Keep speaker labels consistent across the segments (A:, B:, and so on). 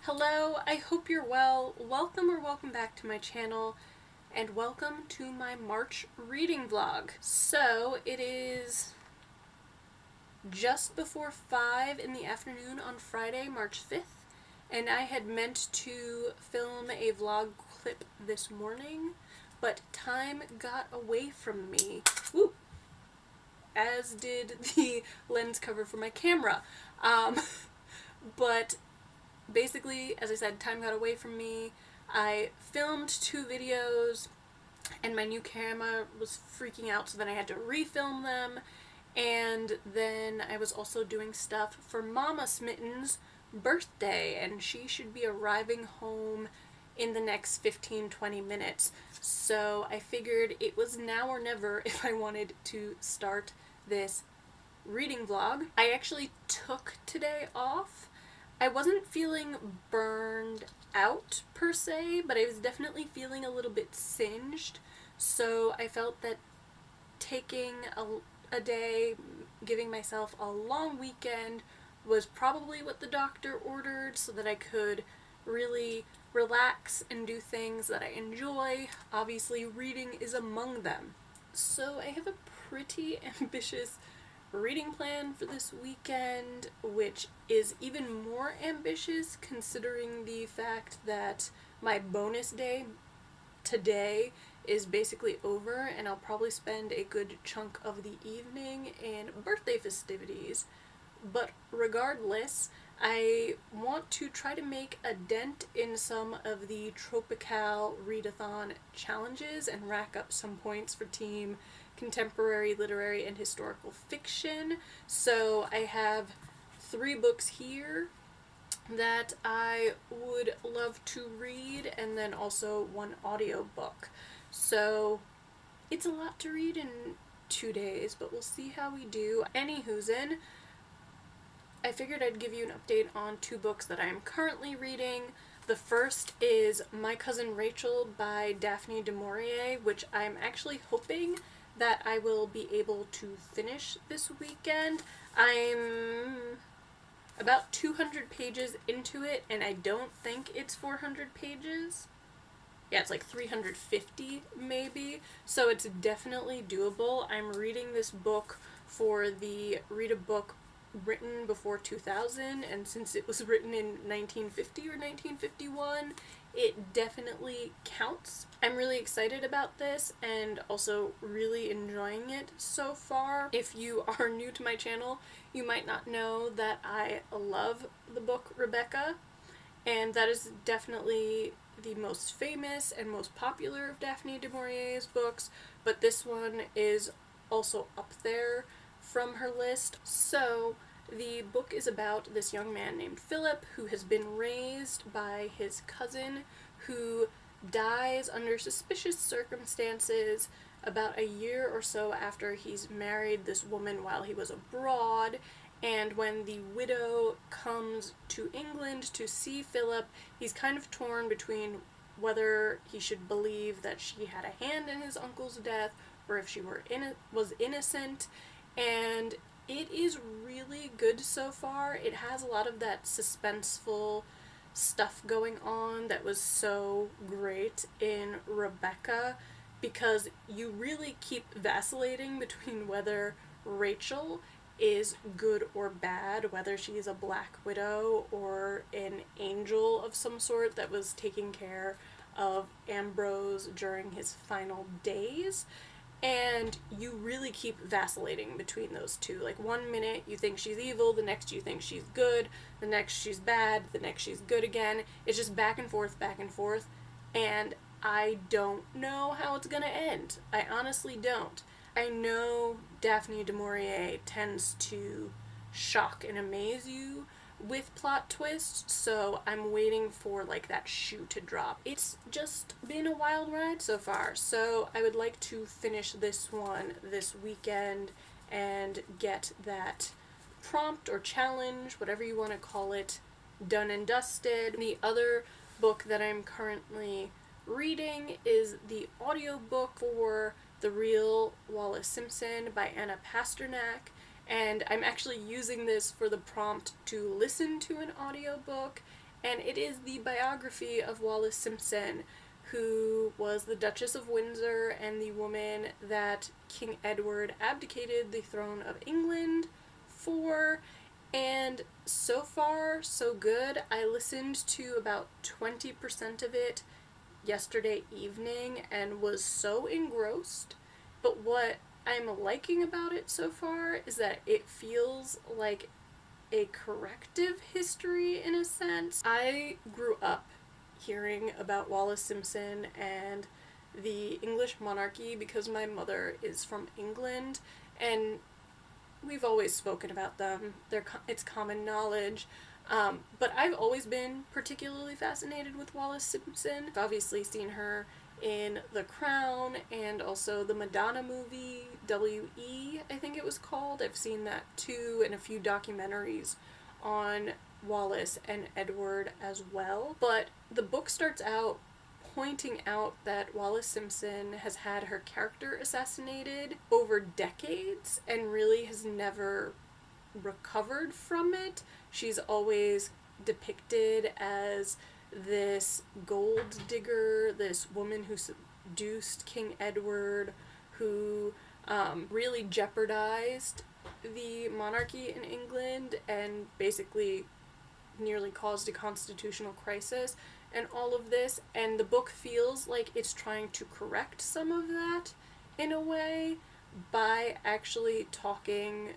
A: Hello, I hope you're well. Welcome or welcome back to my channel, and welcome to my March reading vlog. So, it is just before 5 in the afternoon on Friday, March 5th, and I had meant to film a vlog clip this morning, but time got away from me. Woo! As did the lens cover for my camera. But basically, as I said, time got away from me. I filmed 2 videos and my new camera was freaking out, so then I had to refilm them. And then I was also doing stuff for Mama Smitten's birthday, and she should be arriving home in the next 15-20 minutes. So I figured it was now or never if I wanted to start this reading vlog. I actually took today off. I wasn't feeling burned out per se, but I was definitely feeling a little bit singed, so I felt that taking a day, giving myself a long weekend, was probably what the doctor ordered so that I could really relax and do things that I enjoy. Obviously, reading is among them. So I have a pretty ambitious reading plan for this weekend, which is even more ambitious considering the fact that my bonus day today is basically over, and I'll probably spend a good chunk of the evening in birthday festivities. But regardless, I want to try to make a dent in some of the Trope-ical Readathon challenges and rack up some points for team contemporary, literary, and historical fiction. So I have 3 books here that I would love to read, and then also 1 audiobook. So it's a lot to read in 2 days, but we'll see how we do. Anywho'sin, I figured I'd give you an update on 2 books that I am currently reading. The first is My Cousin Rachel by Daphne du Maurier, which I'm actually hoping that I will be able to finish this weekend. I'm about 200 pages into it, and I don't think it's 400 pages. Yeah, it's like 350 maybe, so it's definitely doable. I'm reading this book for the Read a Book written before 2000, and since it was written in 1950 or 1951, it definitely counts. I'm really excited about this and also really enjoying it so far. If you are new to my channel, you might not know that I love the book Rebecca, and that is definitely the most famous and most popular of Daphne du Maurier's books, but this one is also up there from her list. So the book is about this young man named Philip who has been raised by his cousin, who dies under suspicious circumstances about a year or so after he's married this woman while he was abroad. And when the widow comes to England to see Philip, he's kind of torn between whether he should believe that she had a hand in his uncle's death or if she was innocent. And it is really good so far. It has a lot of that suspenseful stuff going on that was so great in Rebecca, because you really keep vacillating between whether Rachel is good or bad, whether she's a black widow or an angel of some sort that was taking care of Ambrose during his final days. And you really keep vacillating between those two. Like, one minute you think she's evil, the next you think she's good, the next she's bad, the next she's good again. It's just back and forth, and I don't know how it's gonna end. I honestly don't. I know Daphne du Maurier tends to shock and amaze you with plot twists, so I'm waiting for like that shoe to drop. It's just been a wild ride so far, so I would like to finish this one this weekend and get that prompt or challenge, whatever you want to call it, done and dusted. The other book that I'm currently reading is the audiobook for The Real Wallis Simpson by Anna Pasternak, and I'm actually using this for the prompt to listen to an audiobook, and it is the biography of Wallis Simpson, who was the Duchess of Windsor and the woman that King Edward abdicated the throne of England for. And so far, so good. I listened to about 20% of it yesterday evening and was so engrossed. But what I'm liking about it so far is that it feels like a corrective history in a sense. I grew up hearing about Wallis Simpson and the English monarchy because my mother is from England, and we've always spoken about them. It's common knowledge. But I've always been particularly fascinated with Wallis Simpson. I've obviously seen her in The Crown and also the Madonna movie, W.E., I think it was called. I've seen that too, and a few documentaries on Wallis and Edward as well. But the book starts out pointing out that Wallis Simpson has had her character assassinated over decades and really has never recovered from it. She's always depicted as this gold digger, this woman who seduced King Edward, who really jeopardized the monarchy in England and basically nearly caused a constitutional crisis and all of this. And the book feels like it's trying to correct some of that in a way by actually talking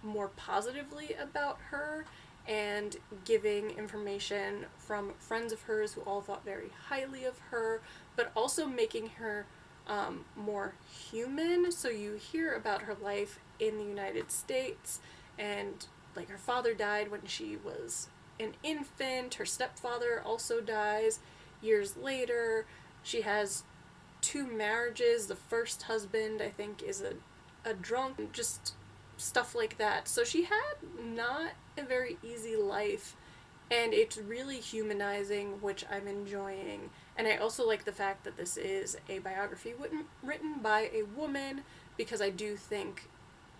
A: more positively about her and giving information from friends of hers who all thought very highly of her, but also making her more human. So you hear about her life in the United States, and like her father died when she was an infant, her stepfather also dies years later, she has 2 marriages, the first husband I think is a drunk, just stuff like that. So she had not a very easy life, and it's really humanizing, which I'm enjoying. And I also like the fact that this is a biography written by a woman, because I do think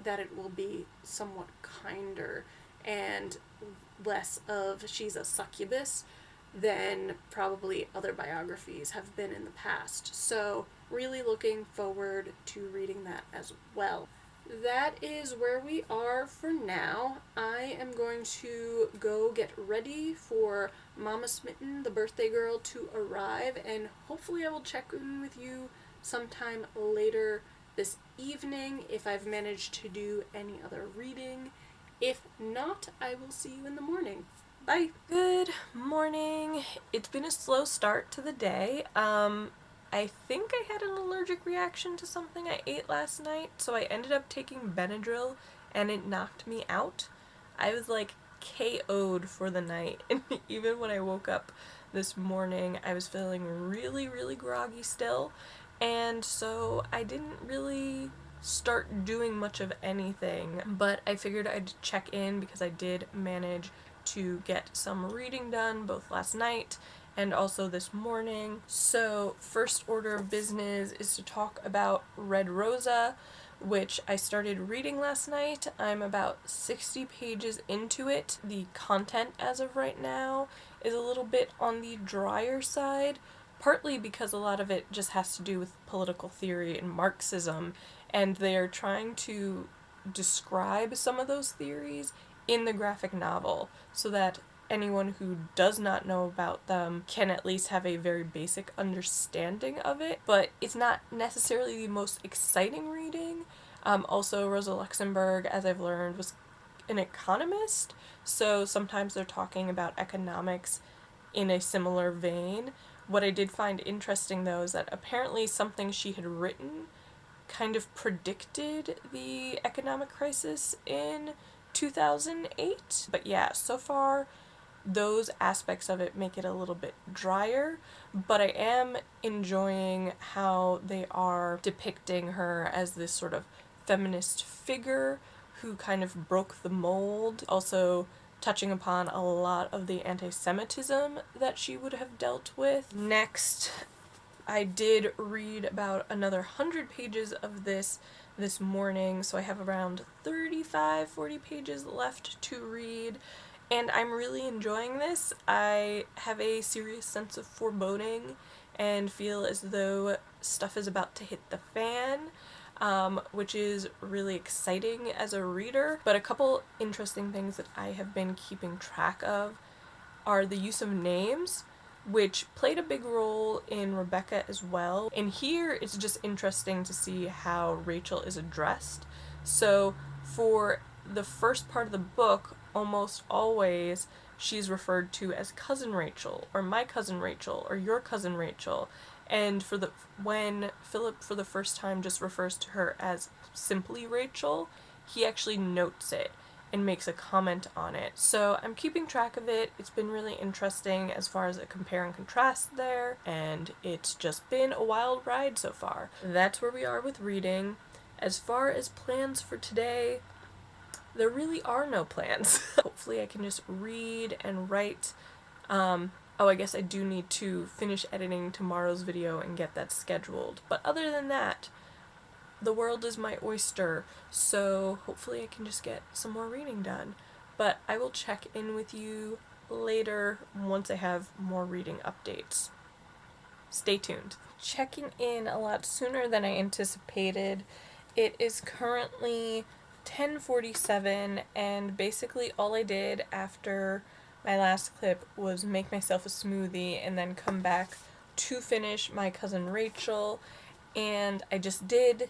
A: that it will be somewhat kinder and less of she's a succubus than probably other biographies have been in the past. So really looking forward to reading that as well. That is where we are for now. I am going to go get ready for Mama Smitten, the birthday girl, to arrive, and hopefully I will check in with you sometime later this evening if I've managed to do any other reading. If not, I will see you in the morning. Bye! Good morning. It's been a slow start to the day. I think I had an allergic reaction to something I ate last night, so I ended up taking Benadryl, and it knocked me out. I was like KO'd for the night, and even when I woke up this morning, I was feeling really, really groggy still, and so I didn't really start doing much of anything, but I figured I'd check in because I did manage to get some reading done both last night and also this morning. So first order of business is to talk about Red Rosa, which I started reading last night. I'm about 60 pages into it. The content as of right now is a little bit on the drier side, partly because a lot of it just has to do with political theory and Marxism, and they're trying to describe some of those theories in the graphic novel so that anyone who does not know about them can at least have a very basic understanding of it, but it's not necessarily the most exciting reading. Also, Rosa Luxemburg, as I've learned, was an economist, so sometimes they're talking about economics in a similar vein. What I did find interesting, though, is that apparently something she had written kind of predicted the economic crisis in 2008. But yeah, so far those aspects of it make it a little bit drier, but I am enjoying how they are depicting her as this sort of feminist figure who kind of broke the mold, also touching upon a lot of the anti-Semitism that she would have dealt with. Next, I did read about another 100 pages of this morning, so I have around 35-40 pages left to read, and I'm really enjoying this. I have a serious sense of foreboding and feel as though stuff is about to hit the fan, which is really exciting as a reader. But a couple interesting things that I have been keeping track of are the use of names, which played a big role in Rebecca as well. And here it's just interesting to see how Rachel is addressed. So for the first part of the book, almost always she's referred to as Cousin Rachel, or my cousin Rachel, or your cousin Rachel. And when Philip for the first time just refers to her as simply Rachel, he actually notes it and makes a comment on it. So I'm keeping track of it. It's been really interesting as far as a compare and contrast there, and it's just been a wild ride so far. That's where we are with reading. As far as plans for today, there really are no plans. Hopefully I can just read and write. I guess I do need to finish editing tomorrow's video and get that scheduled. But other than that, the world is my oyster, so hopefully I can just get some more reading done. But I will check in with you later once I have more reading updates. Stay tuned. Checking in a lot sooner than I anticipated. It is currently 10:47, and basically all I did after my last clip was make myself a smoothie and then come back to finish My Cousin Rachel, and I just did.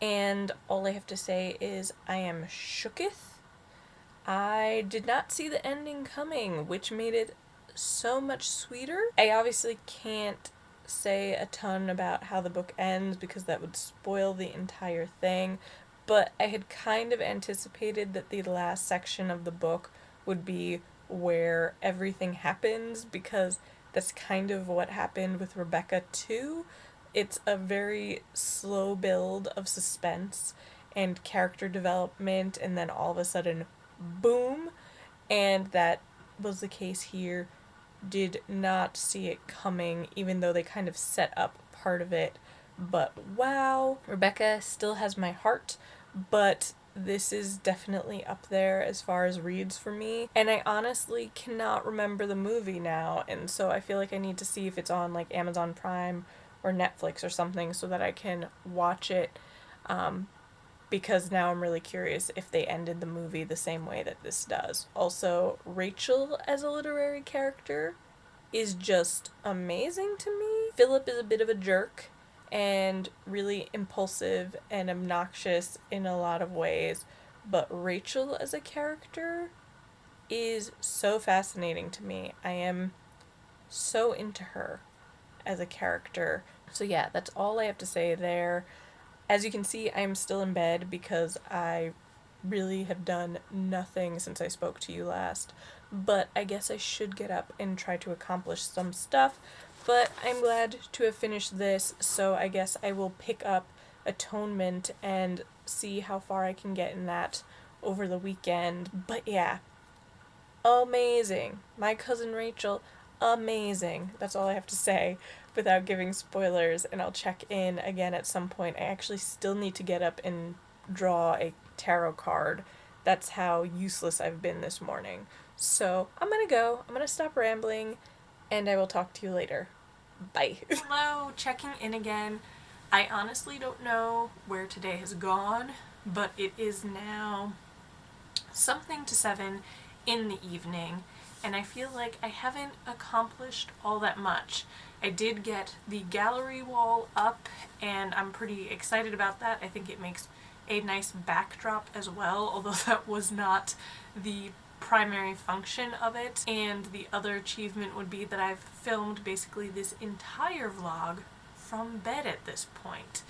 A: And all I have to say is I am shooketh. I did not see the ending coming, which made it so much sweeter. I obviously can't say a ton about how the book ends because that would spoil the entire thing, but I had kind of anticipated that the last section of the book would be where everything happens, because that's kind of what happened with Rebecca too. It's a very slow build of suspense and character development, and then all of a sudden, boom, and that was the case here. Did not see it coming, even though they kind of set up part of it, but wow. Rebecca still has my heart, but this is definitely up there as far as reads for me, and I honestly cannot remember the movie now, and so I feel like I need to see if it's on like Amazon Prime or Netflix or something so that I can watch it, because now I'm really curious if they ended the movie the same way that this does. Also, Rachel as a literary character is just amazing to me. Philip is a bit of a jerk and really impulsive and obnoxious in a lot of ways, but Rachel as a character is so fascinating to me. I am so into her as a character. So yeah, that's all I have to say there. As you can see, I'm still in bed because I really have done nothing since I spoke to you last, but I guess I should get up and try to accomplish some stuff. But I'm glad to have finished this, so I guess I will pick up Atonement and see how far I can get in that over the weekend. But yeah, amazing. My Cousin Rachel, amazing. That's all I have to say without giving spoilers, and I'll check in again at some point. I actually still need to get up and draw a tarot card. That's how useless I've been this morning. So I'm gonna go. I'm gonna stop rambling, and I will talk to you later. Bye. Hello, checking in again. I honestly don't know where today has gone, but it is now something to 7 in the evening, and I feel like I haven't accomplished all that much. I did get the gallery wall up, and I'm pretty excited about that. I think it makes a nice backdrop as well, although that was not the primary function of it. And the other achievement would be that I've filmed basically this entire vlog from bed at this point,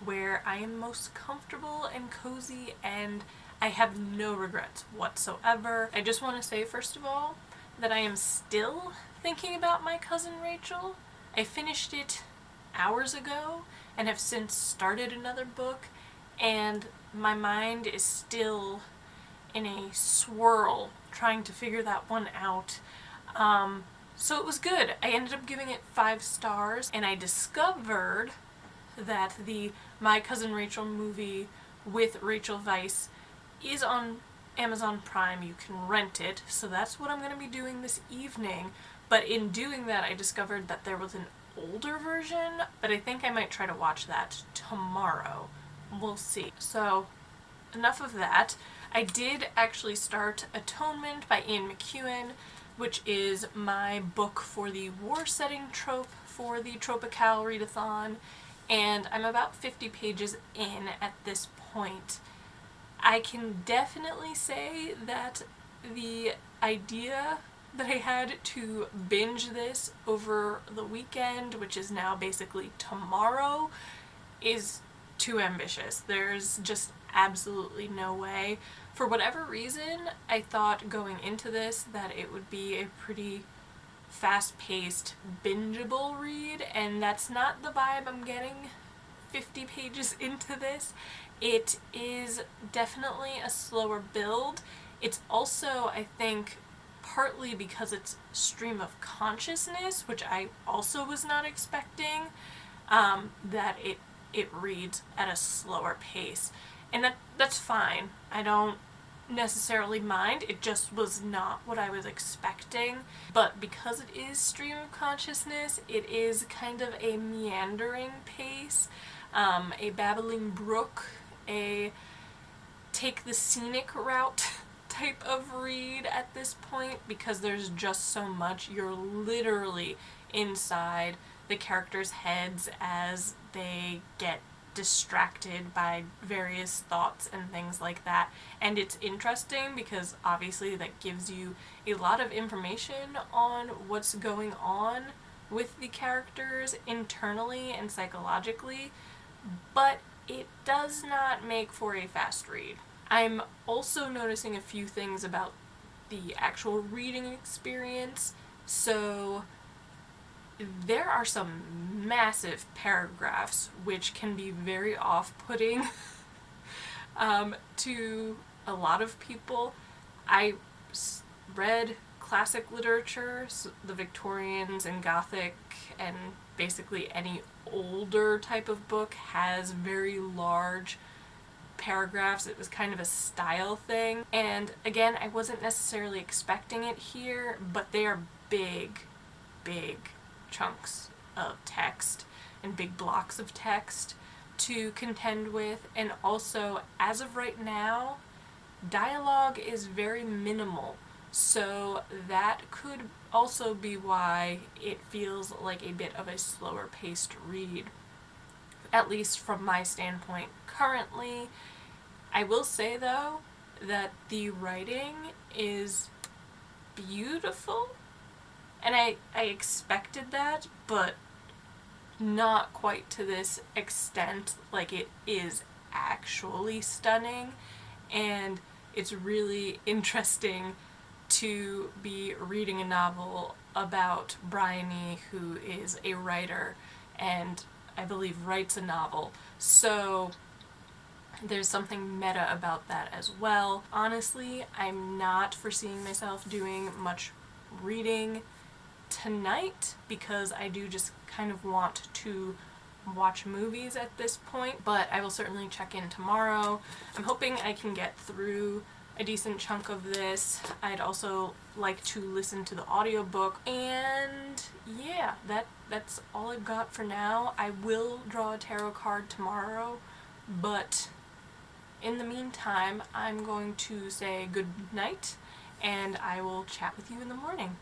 A: where I am most comfortable and cozy, and I have no regrets whatsoever. I just want to say, first of all, that I am still thinking about My Cousin Rachel. I finished it hours ago and have since started another book, and my mind is still in a swirl trying to figure that one out. So it was good. I ended up giving it 5 stars, and I discovered that the My Cousin Rachel movie with Rachel Weisz is on Amazon Prime you can rent it, so that's what I'm going to be doing this evening. But in doing that, I discovered that there was an older version, but I think I might try to watch that tomorrow. We'll see. So, enough of that. I did actually start Atonement by Ian McEwan, which is my book for the war setting trope for the Trope-ical Readathon, and I'm about 50 pages in at this point. I can definitely say that the idea that I had to binge this over the weekend, which is now basically tomorrow, is too ambitious. There's just absolutely no way. For whatever reason, I thought going into this that it would be a pretty fast-paced, bingeable read, and that's not the vibe I'm getting 50 pages into this. It is definitely a slower build. It's also, I think, partly because it's stream of consciousness, which I also was not expecting, that it reads at a slower pace. And that's fine. I don't necessarily mind. It just was not what I was expecting. But because it is stream of consciousness, it is kind of a meandering pace, a babbling brook, a take the scenic route type of read at this point, because there's just so much. You're literally inside the characters' heads as they get distracted by various thoughts and things like that. And it's interesting because obviously that gives you a lot of information on what's going on with the characters internally and psychologically, but it does not make for a fast read. I'm also noticing a few things about the actual reading experience. So there are some massive paragraphs which can be very off-putting to a lot of people. I read classic literature, so the Victorians and Gothic, and basically any older type of book has very large paragraphs. It was kind of a style thing. And again, I wasn't necessarily expecting it here, but they are big chunks of text and big blocks of text to contend with. And also, as of right now, dialogue is very minimal, so that could also be why it feels like a bit of a slower paced read, at least from my standpoint currently. I will say though that the writing is beautiful, and I expected that, but not quite to this extent. Like, it is actually stunning, and it's really interesting to be reading a novel about Bryony, who is a writer and I believe writes a novel. So there's something meta about that as well. Honestly, I'm not foreseeing myself doing much reading tonight because I do just kind of want to watch movies at this point, but I will certainly check in tomorrow. I'm hoping I can get through a decent chunk of this. I'd also like to listen to the audiobook, and yeah, that's all I've got for now. I will draw a tarot card tomorrow, but in the meantime, I'm going to say good night, and I will chat with you in the morning.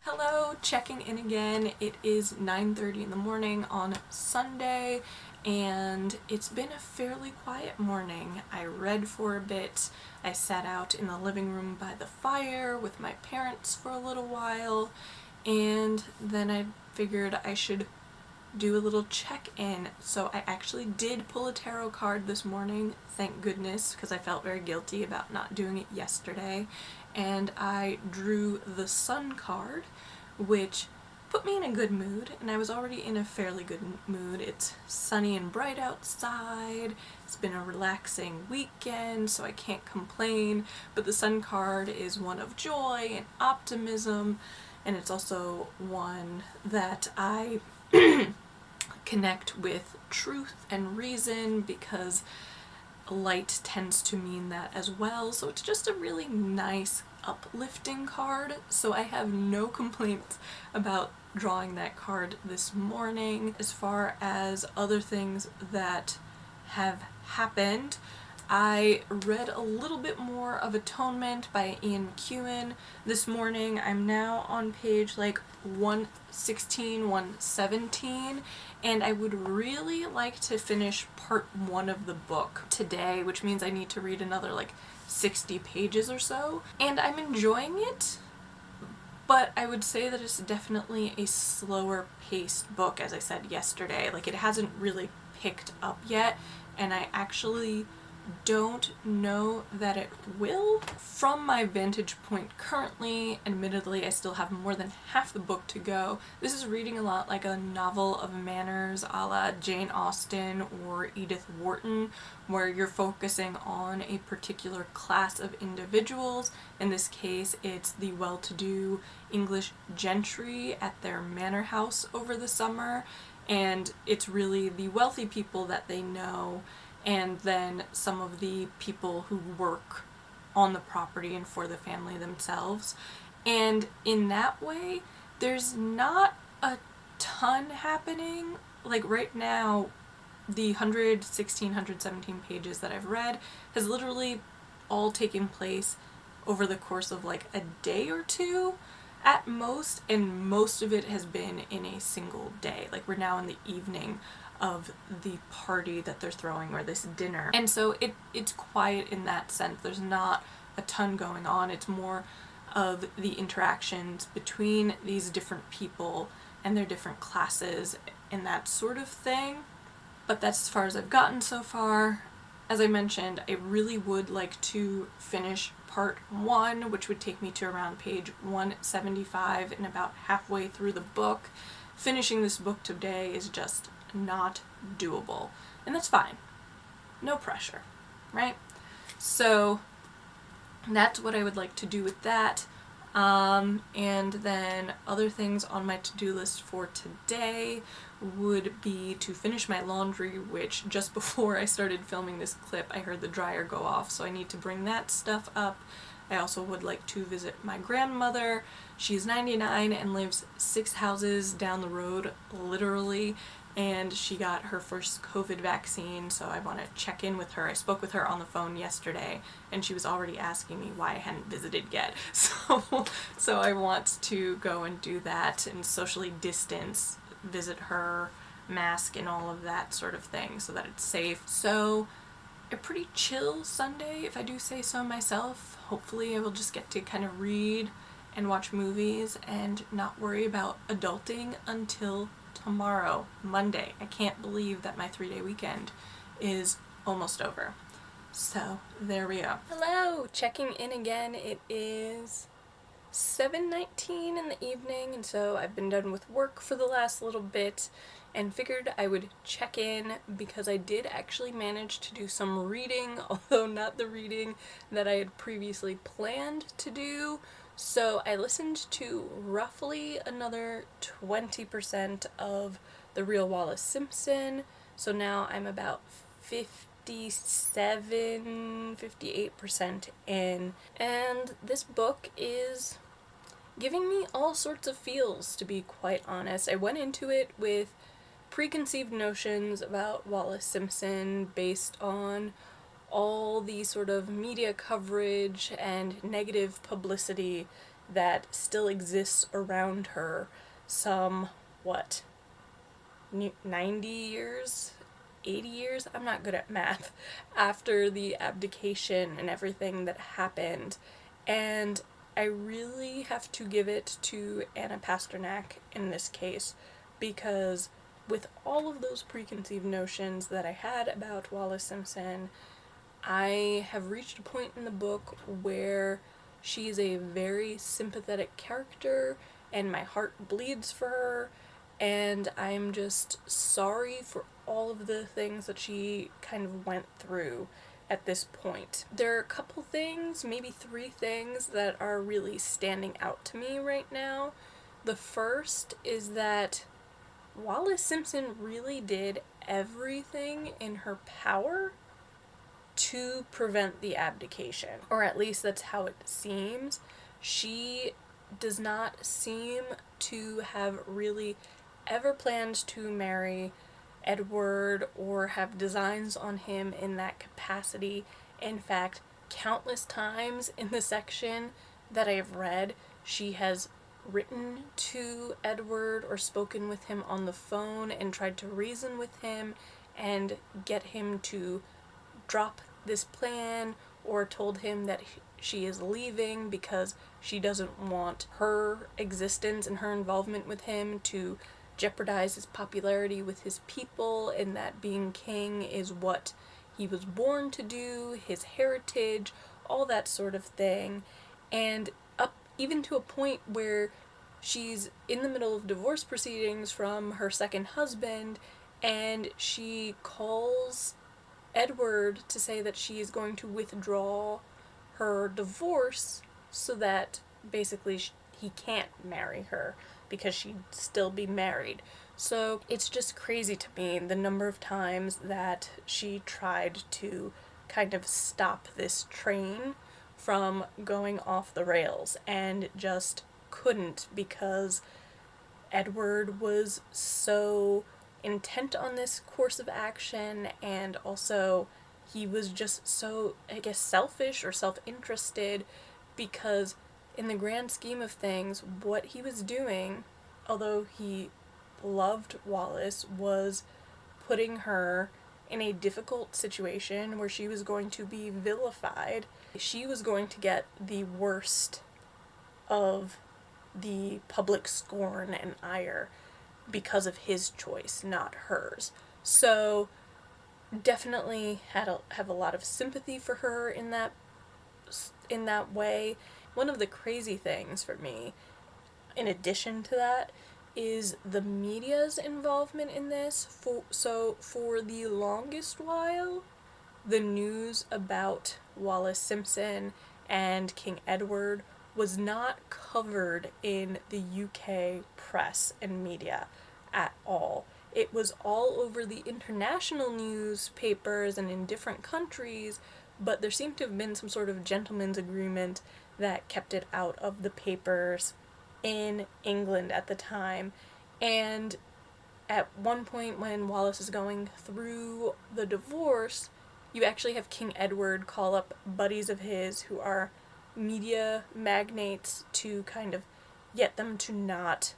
A: Hello, checking in again. It is 9:30 in the morning on Sunday, and it's been a fairly quiet morning. I read for a bit. I sat out in the living room by the fire with my parents for a little while, and then I figured I should do a little check-in. So I actually did pull a tarot card this morning, thank goodness, because I felt very guilty about not doing it yesterday. And I drew the Sun card, which put me in a good mood, and I was already in a fairly good mood. It's sunny and bright outside, it's been a relaxing weekend, so I can't complain, but the Sun card is one of joy and optimism, and it's also one that I connect with truth and reason, because light tends to mean that as well, so it's just a really nice uplifting card, so I have no complaints about drawing that card this morning. As far as other things that have happened, I read a little bit more of Atonement by Ian McEwan this morning. I'm now on page like 116, 117, and I would really like to finish part 1 of the book today, which means I need to read another like 60 pages or so, and I'm enjoying it, but I would say that it's definitely a slower paced book, as I said yesterday. Like, it hasn't really picked up yet, and I actually don't know that it will. From my vantage point currently, admittedly I still have more than half the book to go. This is reading a lot like a novel of manners a la Jane Austen or Edith Wharton, where you're focusing on a particular class of individuals. In this case, it's the well-to-do English gentry at their manor house over the summer, and it's really the wealthy people that they know, and then some of the people who work on the property and for the family themselves. And in that way, there's not a ton happening. Like, right now, the 116, 117 pages that I've read has literally all taken place over the course of like a day or two at most, and most of it has been in a single day. Like, we're now in the evening of the party that they're throwing, or this dinner. And so it's quiet in that sense. There's not a ton going on. It's more of the interactions between these different people and their different classes and that sort of thing. But that's as far as I've gotten so far. As I mentioned, I really would like to finish part 1, which would take me to around page 175 and about halfway through the book. Finishing this book today is just not doable, and that's fine. No pressure, right? So that's what I would like to do with that. And then other things on my to-do list for today would be to finish my laundry, which just before I started filming this clip, I heard the dryer go off, so I need to bring that stuff up. I also would like to visit my grandmother. She's 99 and lives 6 houses down the road, literally, and she got her first COVID vaccine, so I want to check in with her. I spoke with her on the phone yesterday, and she was already asking me why I hadn't visited yet. So I want to go and do that and socially distance, visit her, mask, and all of that sort of thing so that it's safe. So a pretty chill Sunday, if I do say so myself. Hopefully I will just get to kind of read and watch movies and not worry about adulting until tomorrow, Monday. I can't believe that my 3-day weekend is almost over. So there we go. Hello, checking in again. It is 7:19 in the evening, and so I've been done with work for the last little bit and figured I would check in because I did actually manage to do some reading, although not the reading that I had previously planned to do. So I listened to roughly another 20% of the real Wallis Simpson, so now I'm about 57, 58% in, and this book is giving me all sorts of feels, to be quite honest. I went into it with preconceived notions about Wallis Simpson based on all the sort of media coverage and negative publicity that still exists around her some, 90 years? 80 years? I'm not good at math. After the abdication and everything that happened. And I really have to give it to Anna Pasternak in this case, because with all of those preconceived notions that I had about Wallis Simpson, I have reached a point in the book where she's a very sympathetic character, and my heart bleeds for her, and I'm just sorry for all of the things that she kind of went through at this point. There are a couple things, maybe 3 things, that are really standing out to me right now. The first is that Wallis Simpson really did everything in her power to prevent the abdication, or at least that's how it seems. She does not seem to have really ever planned to marry Edward or have designs on him in that capacity. In fact, countless times in the section that I have read, she has written to Edward or spoken with him on the phone and tried to reason with him and get him to drop this plan, or told him that she is leaving because she doesn't want her existence and her involvement with him to jeopardize his popularity with his people, and that being king is what he was born to do, his heritage, all that sort of thing. And up even to a point where she's in the middle of divorce proceedings from her second husband, and she calls Edward to say that she is going to withdraw her divorce so that basically he can't marry her because she'd still be married. So it's just crazy to me the number of times that she tried to kind of stop this train from going off the rails and just couldn't, because Edward was so intent on this course of action, and also he was just so, I guess, selfish or self-interested, because in the grand scheme of things, what he was doing, although he loved Wallis, was putting her in a difficult situation where she was going to be vilified. She was going to get the worst of the public scorn and ire because of his choice, not hers. So definitely have a lot of sympathy for her in that way. One of the crazy things for me, in addition to that, is the media's involvement in this. For the longest while, the news about Wallis Simpson and King Edward was not covered in the UK press and media at all. It was all over the international newspapers and in different countries, but there seemed to have been some sort of gentleman's agreement that kept it out of the papers in England at the time. And at one point when Wallis is going through the divorce, you actually have King Edward call up buddies of his who are media magnates to kind of get them to not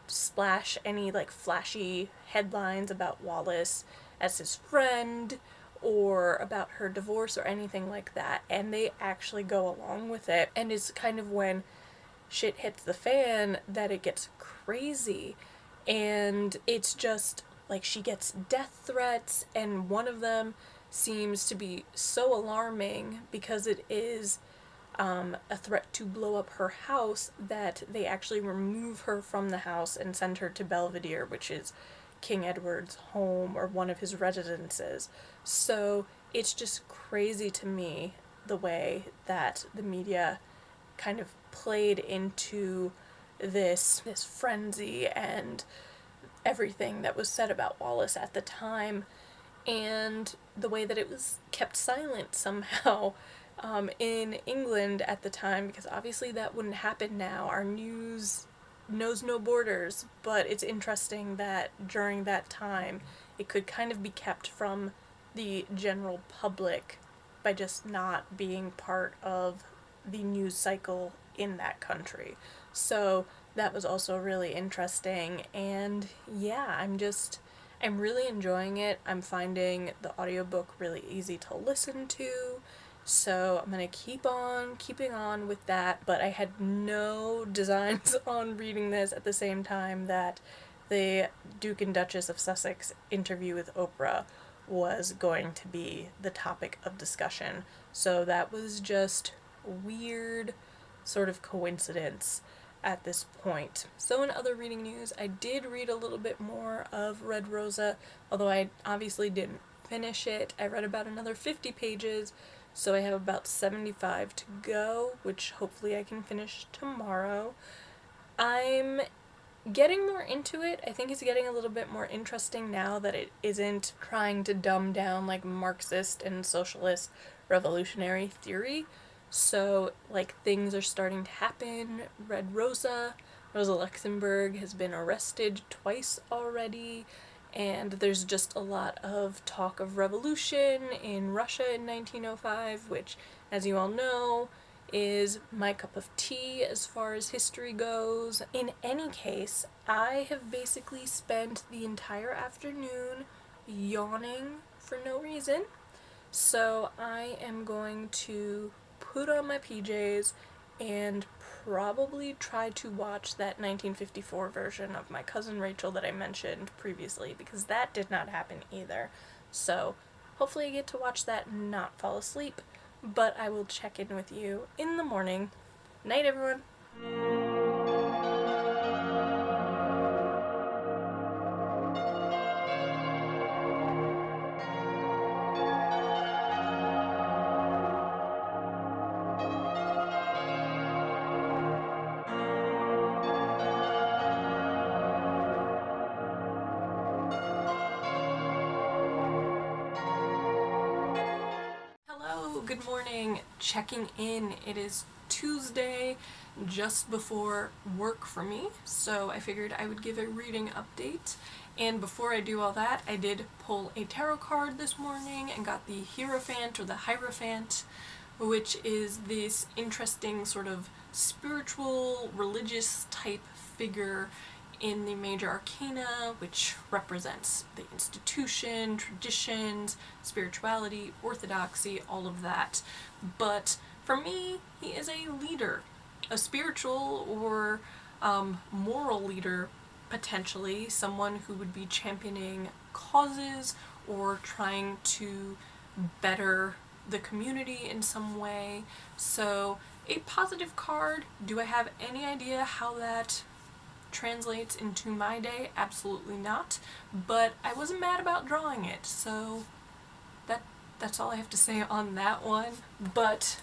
A: splash any like flashy headlines about Wallis as his friend or about her divorce or anything like that, and they actually go along with it. And it's kind of when shit hits the fan that it gets crazy, and it's just like she gets death threats, and one of them seems to be so alarming because it is a threat to blow up her house that they actually remove her from the house and send her to Belvedere, which is King Edward's home or one of his residences. So it's just crazy to me the way that the media kind of played into this frenzy and everything that was said about Wallis at the time, and the way that it was kept silent somehow in England at the time, because obviously that wouldn't happen now. Our news knows no borders, but it's interesting that during that time it could kind of be kept from the general public by just not being part of the news cycle in that country. So that was also really interesting, and yeah, I'm really enjoying it. I'm finding the audiobook really easy to listen to, so I'm gonna keep on keeping on with that. But I had no designs on reading this at the same time that the Duke and Duchess of Sussex interview with Oprah was going to be the topic of discussion. So that was just weird sort of coincidence at this point. So in other reading news, I did read a little bit more of Red Rosa, although I obviously didn't finish it. I read about another 50 pages, so I have about 75 to go, which hopefully I can finish tomorrow. I'm getting more into it. I think it's getting a little bit more interesting now that it isn't trying to dumb down like Marxist and socialist revolutionary theory. So, like, things are starting to happen. Rosa Luxemburg has been arrested twice already, and there's just a lot of talk of revolution in Russia in 1905, which, as you all know, is my cup of tea as far as history goes. In any case, I have basically spent the entire afternoon yawning for no reason. So I am going to put on my PJs and probably try to watch that 1954 version of My Cousin Rachel that I mentioned previously, because that did not happen either. So hopefully I get to watch that and not fall asleep, but I will check in with you in the morning. Night, everyone! Hello, good morning. Checking in. It is Tuesday, just before work for me, so I figured I would give a reading update. And before I do all that, I did pull a tarot card this morning and got the Hierophant or the Hierophant, which is this interesting sort of spiritual, religious type figure in the major arcana, which represents the institution, traditions, spirituality, orthodoxy, all of that. But for me, he is a leader, a spiritual or moral leader, potentially, someone who would be championing causes or trying to better the community in some way. So, a positive card. Do I have any idea how that translates into my day? Absolutely not. But I wasn't mad about drawing it, so that's all I have to say on that one. But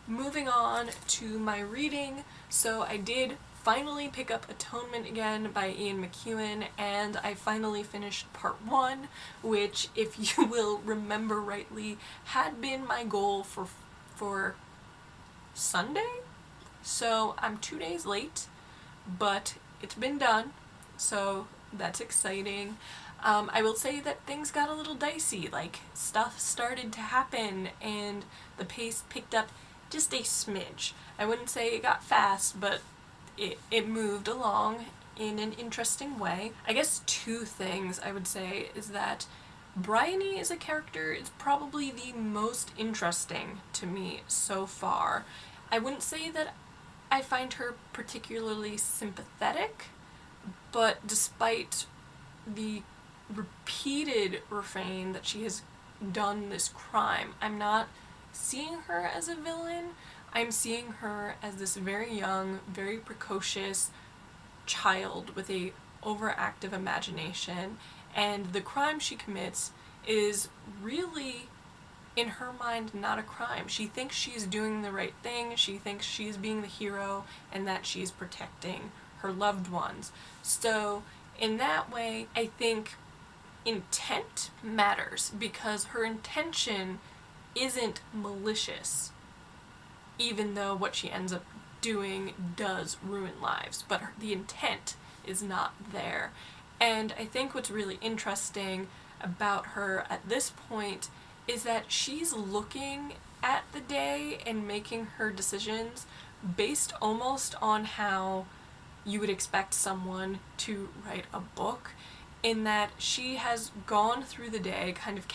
A: moving on to my reading, so I did finally pick up Atonement again by Ian McEwan, and I finally finished part 1, which, if you will remember rightly, had been my goal for Sunday? So I'm 2 days late, but it's been done, so that's exciting. I will say that things got a little dicey, like stuff started to happen and the pace picked up just a smidge. I wouldn't say it got fast, but it moved along in an interesting way. I guess 2 things I would say is that Bryony as a character is probably the most interesting to me so far. I wouldn't say that I find her particularly sympathetic, but despite the repeated refrain that she has done this crime, I'm not seeing her as a villain. I'm seeing her as this very young, very precocious child with a overactive imagination, and the crime she commits is really, in her mind, not a crime. She thinks she's doing the right thing, she thinks she's being the hero, and that she's protecting her loved ones. So, in that way, I think intent matters, because her intention isn't malicious, even though what she ends up doing does ruin lives, but the intent is not there. And I think what's really interesting about her at this point is that she's looking at the day and making her decisions based almost on how you would expect someone to write a book, in that she has gone through the day kind of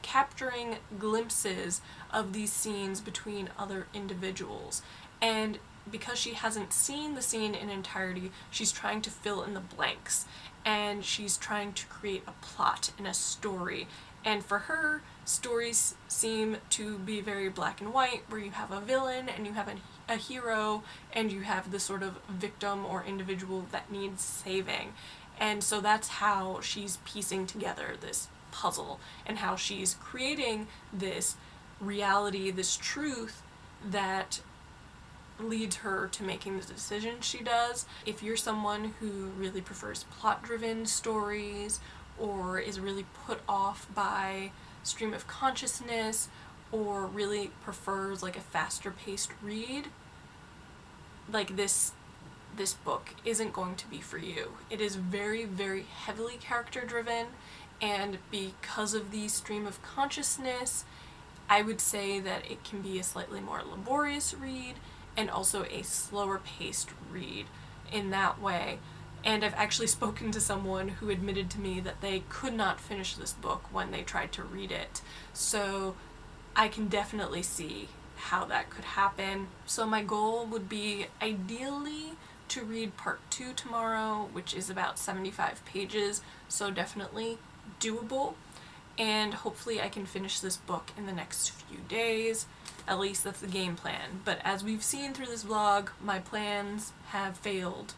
A: capturing glimpses of these scenes between other individuals. And because she hasn't seen the scene in entirety, she's trying to fill in the blanks, and she's trying to create a plot and a story. And for her, stories seem to be very black and white, where you have a villain and you have a hero and you have the sort of victim or individual that needs saving. And so that's how she's piecing together this puzzle and how she's creating this reality, this truth that leads her to making the decisions she does. If you're someone who really prefers plot-driven stories or is really put off by stream of consciousness or really prefers like a faster paced read, like this book isn't going to be for you. It is very, very heavily character driven, and because of the stream of consciousness, I would say that it can be a slightly more laborious read and also a slower paced read in that way. And I've actually spoken to someone who admitted to me that they could not finish this book when they tried to read it. So I can definitely see how that could happen. So my goal would be ideally to read part 2 tomorrow, which is about 75 pages, so definitely doable. And hopefully I can finish this book in the next few days. At least that's the game plan. But as we've seen through this vlog, my plans have failed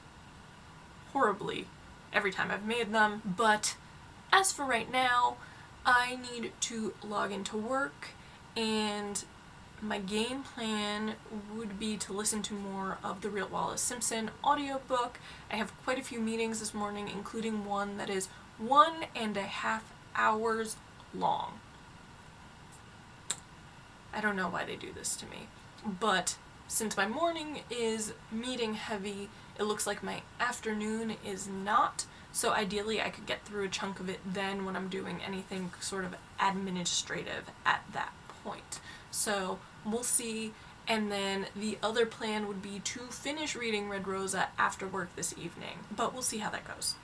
A: horribly every time I've made them. But as for right now, I need to log into work, and my game plan would be to listen to more of the Real Wallis Simpson audiobook. I have quite a few meetings this morning, including one that is 1.5 hours long. I don't know why they do this to me, but since my morning is meeting heavy, it looks like my afternoon is not, so ideally I could get through a chunk of it then when I'm doing anything sort of administrative at that point. So we'll see, and then the other plan would be to finish reading Red Rosa after work this evening, but we'll see how that goes.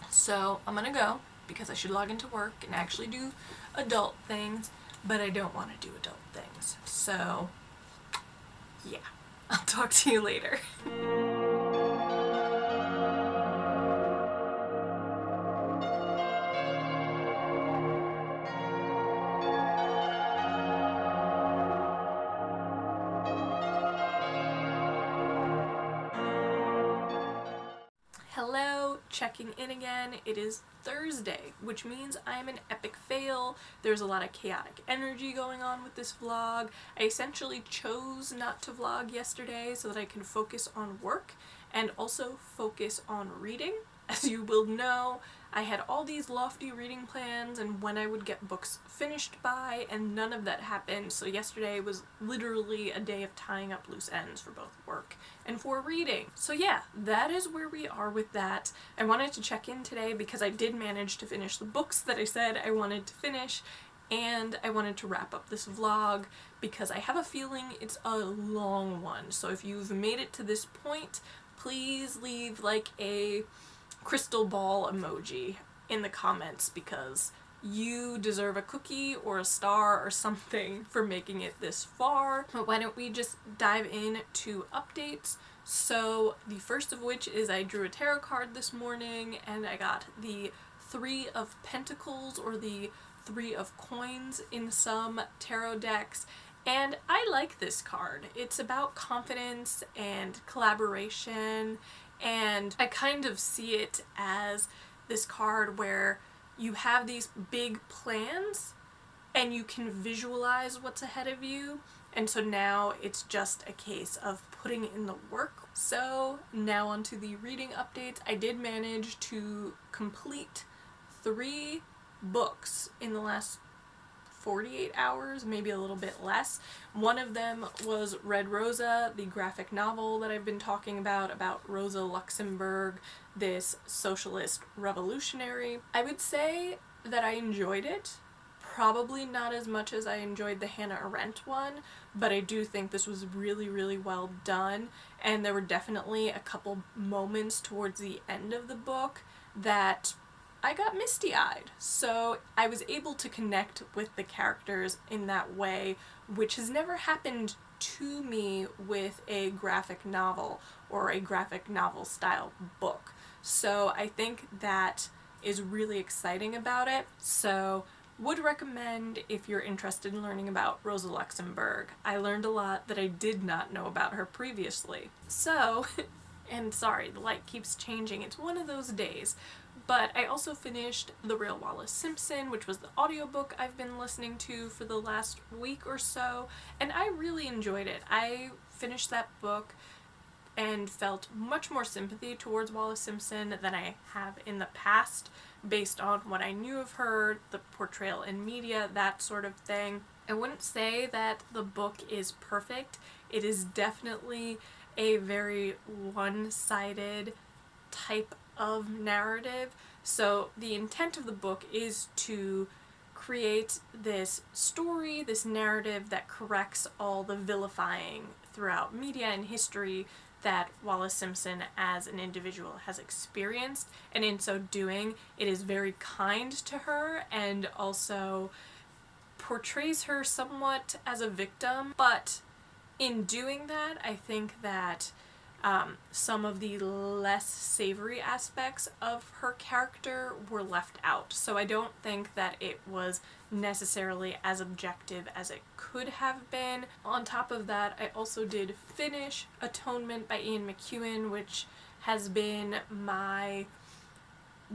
A: So I'm gonna go, because I should log into work and actually do adult things, but I don't want to do adult things. So yeah, I'll talk to you later. Hello, checking in again. It is Thursday, which means I'm an epic fail. There's a lot of chaotic energy going on with this vlog. I essentially chose not to vlog yesterday so that I can focus on work and also focus on reading. As you will know, I had all these lofty reading plans and when I would get books finished by, and none of that happened, so yesterday was literally a day of tying up loose ends for both work and for reading. So yeah, that is where we are with that. I wanted to check in today because I did manage to finish the books that I said I wanted to finish, and I wanted to wrap up this vlog because I have a feeling it's a long one. So if you've made it to this point, please leave like a crystal ball emoji in the comments because you deserve a cookie or a star or something for making it this far. But why don't we just dive into updates? So the first of which is I drew a tarot card this morning and I got the 3 of Pentacles, or the 3 of Coins in some tarot decks. And I like this card. It's about confidence and collaboration, and I kind of see it as this card where you have these big plans and you can visualize what's ahead of you, and so now it's just a case of putting in the work. So now onto the reading updates. I did manage to complete 3 books in the last 48 hours, maybe a little bit less. One of them was Red Rosa, the graphic novel that I've been talking about Rosa Luxemburg, this socialist revolutionary. I would say that I enjoyed it. Probably not as much as I enjoyed the Hannah Arendt one, but I do think this was really, really well done, and there were definitely a couple moments towards the end of the book that I got misty-eyed. So I was able to connect with the characters in that way, which has never happened to me with a graphic novel or a graphic novel style book. So I think that is really exciting about it. So Would recommend if you're interested in learning about Rosa Luxemburg. I learned a lot that I did not know about her previously. So, and sorry, the light keeps changing, it's one of those days. But I also finished The Real Wallis Simpson, which was the audiobook I've been listening to for the last week or so, and I really enjoyed it. I finished that book and felt much more sympathy towards Wallis Simpson than I have in the past, based on what I knew of her, the portrayal in media, that sort of thing. I wouldn't say that the book is perfect. It is definitely a very one-sided type of narrative. So the intent of the book is to create this story, this narrative that corrects all the vilifying throughout media and history that Wallis Simpson as an individual has experienced, and in so doing, it is very kind to her and also portrays her somewhat as a victim, but in doing that, I think that some of the less savory aspects of her character were left out. So I don't think that it was necessarily as objective as it could have been. On top of that, I also did finish Atonement by Ian McEwan, which has been my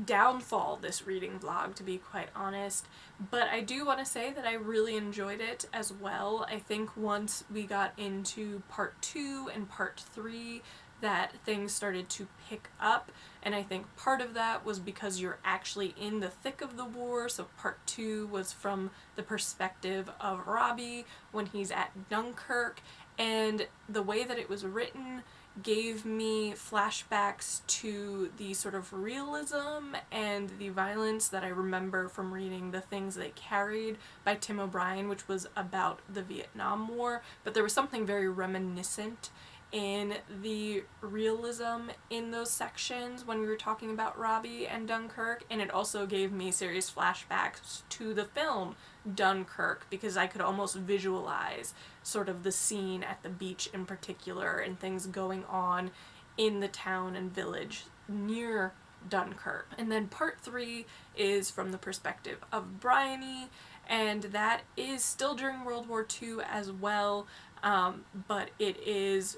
A: downfall this reading vlog, to be quite honest, but I do want to say that I really enjoyed it as well. I think once we got into part 2 and part 3 that things started to pick up, and I think part of that was because you're actually in the thick of the war. So part 2 was from the perspective of Robbie when he's at Dunkirk, and the way that it was written gave me flashbacks to the sort of realism and the violence that I remember from reading The Things They Carried by Tim O'Brien, which was about the Vietnam War, but there was something very reminiscent in the realism in those sections when we were talking about Robbie and Dunkirk, and it also gave me serious flashbacks to the film Dunkirk, because I could almost visualize sort of the scene at the beach in particular and things going on in the town and village near Dunkirk. And then part 3 is from the perspective of Bryony, and that is still during World War II as well, but it is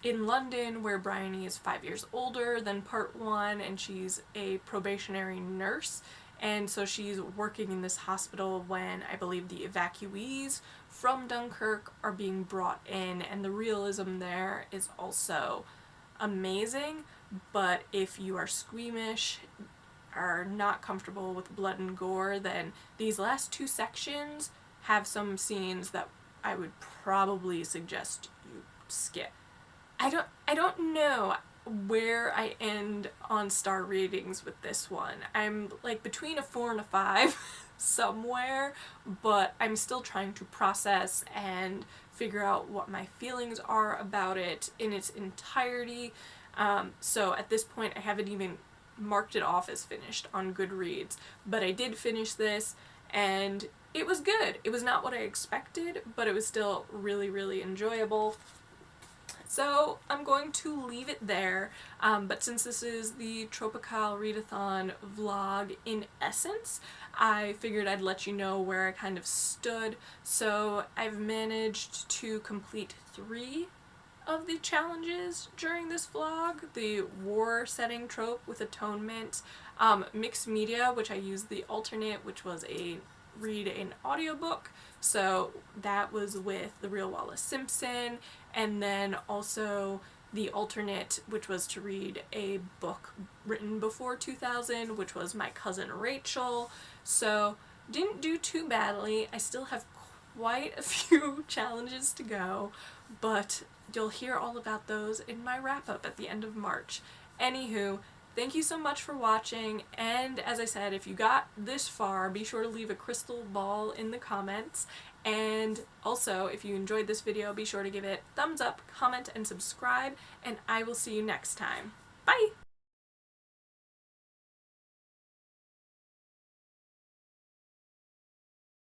A: in London, where Bryony is 5 years older than part 1, and she's a probationary nurse, and so she's working in this hospital when I believe the evacuees from Dunkirk are being brought in, and the realism there is also amazing. But if you are squeamish, are not comfortable with blood and gore, then these last 2 sections have some scenes that I would probably suggest you skip. I don't know where I end on star ratings with this one. I'm like between a 4 and a 5 somewhere, but I'm still trying to process and figure out what my feelings are about it in its entirety. So at this point I haven't even marked it off as finished on Goodreads, but I did finish this and it was good. It was not what I expected, but it was still really, really enjoyable. So I'm going to leave it there, but since this is the Trope-ical Readathon vlog in essence, I figured I'd let you know where I kind of stood. So I've managed to complete 3 of the challenges during this vlog. The war setting trope with Atonement, mixed media, which I used the alternate, which was a read an audiobook, so that was with The Real Wallis Simpson, and then also the alternate, which was to read a book written before 2000, which was My Cousin Rachel. So didn't do too badly. I still have quite a few challenges to go, but you'll hear all about those in my wrap-up at the end of March. Anywho, thank you so much for watching, and as I said, if you got this far, be sure to leave a crystal ball in the comments, and also, if you enjoyed this video, be sure to give it a thumbs up, comment, and subscribe, and I will see you next time. Bye!